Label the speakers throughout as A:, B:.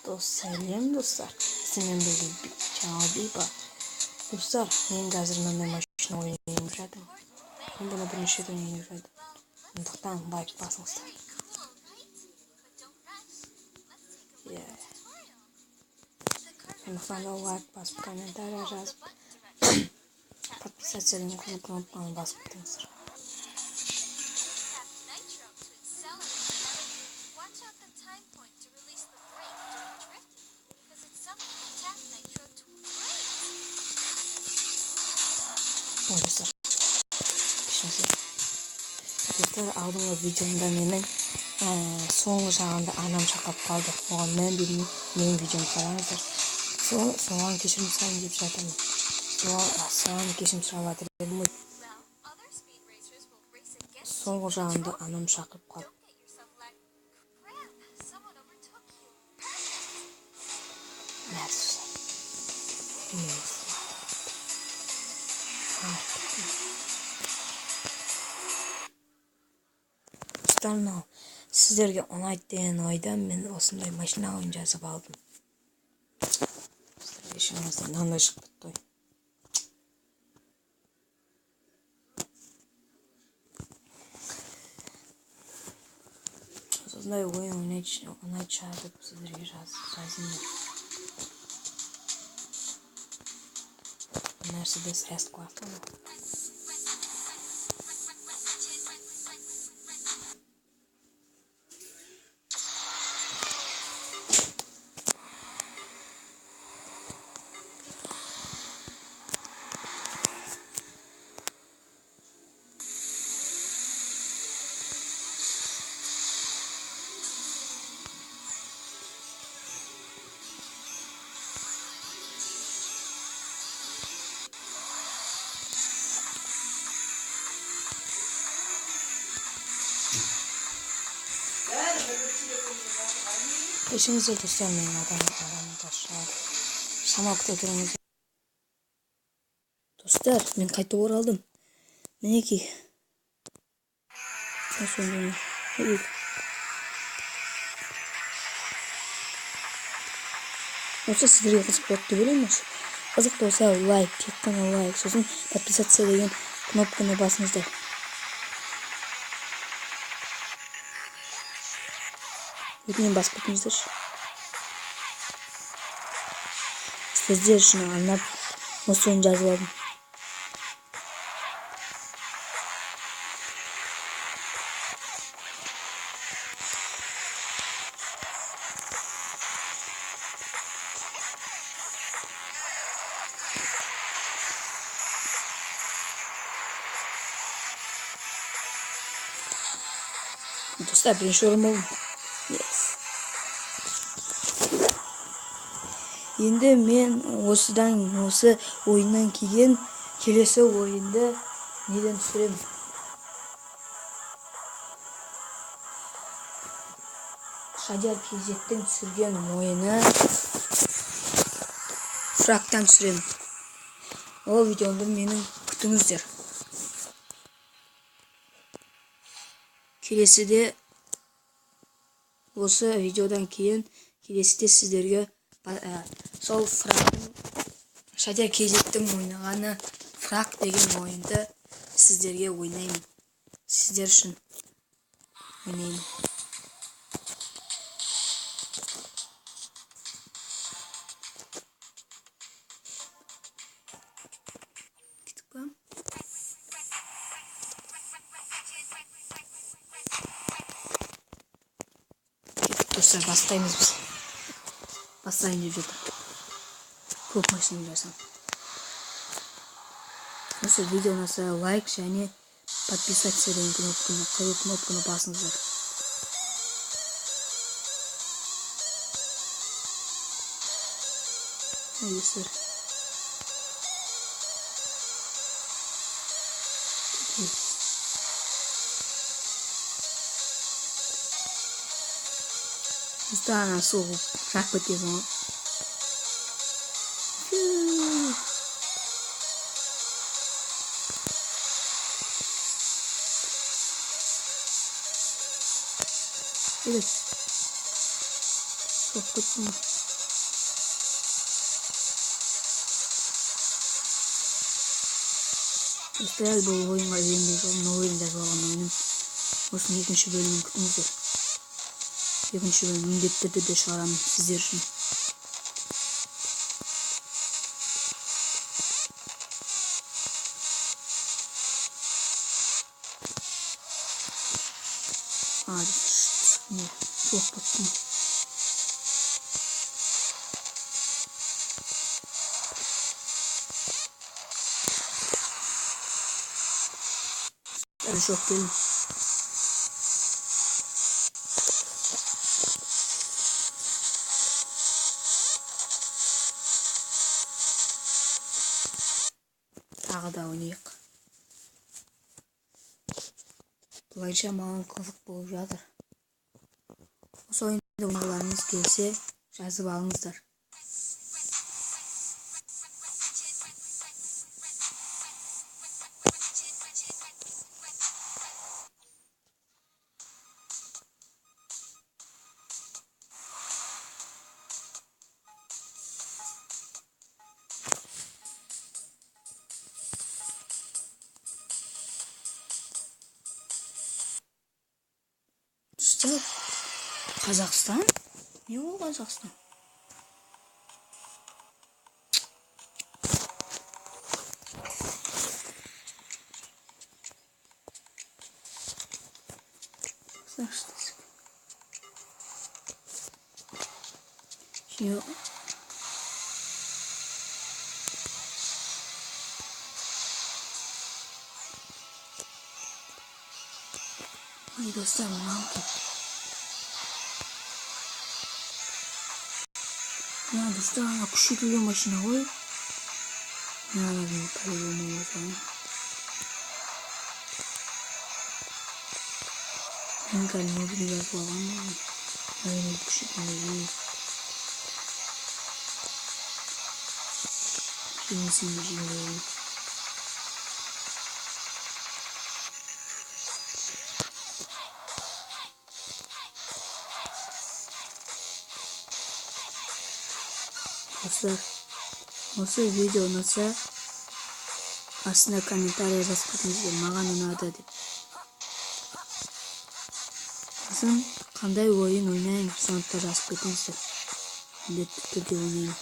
A: Сәлем достар, сізбен бірге жаңа бар. Достар, мен қазір мынандай машина ойнап жатырмын. Мен бұны бірнеше рет ойнап жатырмын. Сондықтан лайк басыңыздар. Сондықтан да лайк басып, комментарий жазып, подписаться кнопканы басып кетіңіздер. Dostlar, алдыңғы видеомда менің соңғы жағында анам шақырып қалды. Оған мән бермей менің видеомды қараңыздар. Соған кешірім сұрайын деп жатырмын. Соған кешірім сұрап жатыр едім ғой. Соңғы жағында анам шақырып қалды. Достар, сіздерге ұнайды деген ойдан мен осындай машина ойын жазып алдым. Ешіңізде мынандай шығып кетті. Осындай ойын ұнайды шығар деп сіздерге жаздым. Mercedes S4. Eşinizle göstermeyin arkadaşlar. Şamakta durumuz. Dostlar, ben kayıt aldım. Ne ki? Nasıl oldu? Hayır. Olsa sizlere kızık bottu biliyor musun? Kızık da olsa like, kanala like, sözün подписаться деген кнопканы басыңыздар. Өтінен басып кетіңіздер. Сіздер үшін арнап осы ойын жазып алдым. Dostlar, birinci yorum oldu. Yes. Енді мен осы ойыннан кейін келесі ойынды неден түсіремін? Шадияр Перизеттің түсірген ойыны фрактан түсіремін. Ол видеомды менің күтіңіздер. Келесіде осы видеодан кейін келесіде сіздерге сол фрактың Шадияр Перизеттің ойнағаны фрак деген ойынды сіздерге ойнаймын. Сіздер үшін ойнаймын. Dostlar, бастаймыз біз. Бастайын деп жатыр. Көп машина жасам. Осы видео ұнаса лайк және подписаться деген кнопканы басыңыздар. Достар. Стану сугу, как потезно. Или сколько Dostlar bu oyunға үйренбей жолын ойын жазып алған ойным. Осының екінші бөлімін күтіңіздер. Екінші бөлім міндетті түрде шығарамын сіздер үшін. Не, плохо подтяну. Хорошо, фильм. Тағы да ойнайық. Бұлайша маған қызық болып жатыр. Осы ойында ойнағыларыңыз келсе, жазып алыңыздар. Достар, Қазақстан? Не ол Қазақстан? Şimdi Ay dostlar ne yaptım? Ya dostlar küçülüyor maşına koy. Ne yapayım kalıyorum o zaman. Ben kalbime biraz bağlanmam. Öyle küçülüyor. Şimdi. Dostlar, осы видео ұнаса, астына комментария жазып кетіңіздер, маған ұнады деп. Сосын қандай ойын ойнайын, соны да жазып кетіңіздер. Міндетті түрде ойнайын.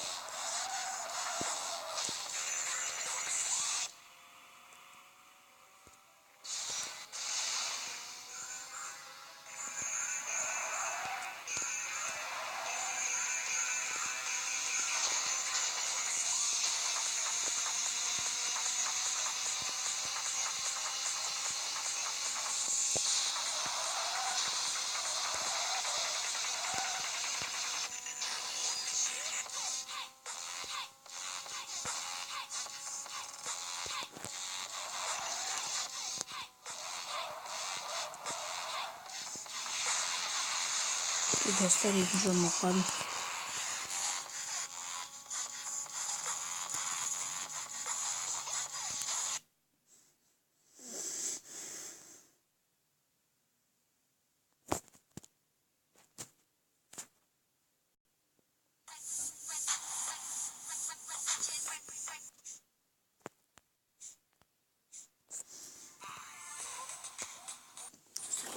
A: Dostlar ikinci olmaklarım.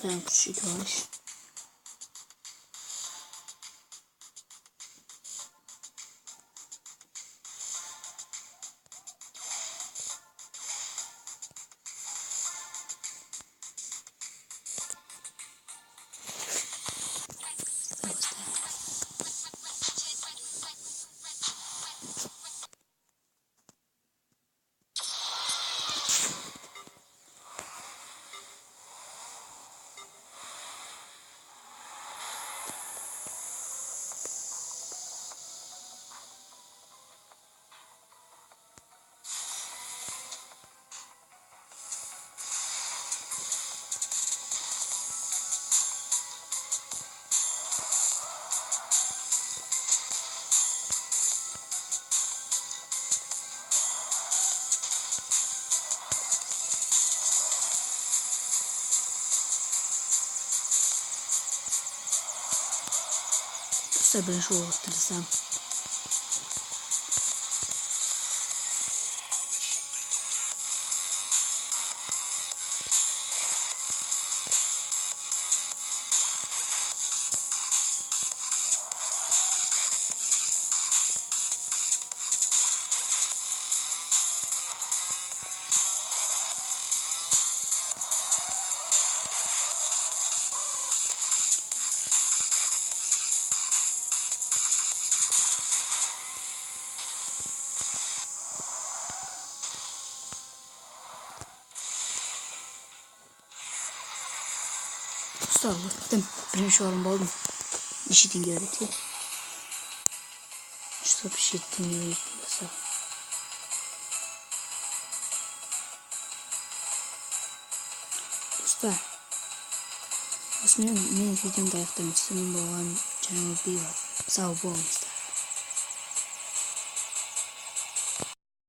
A: Ben küçük var. Соберешь волосы сам. Usta gittim. Birinci orun oldum. İşitin öğreti. Usta bir şey dinliyoruz. Usta. Aslında benim videomda ayakta istedim. Babam canım bir var. Sağ ol bu olmuştu.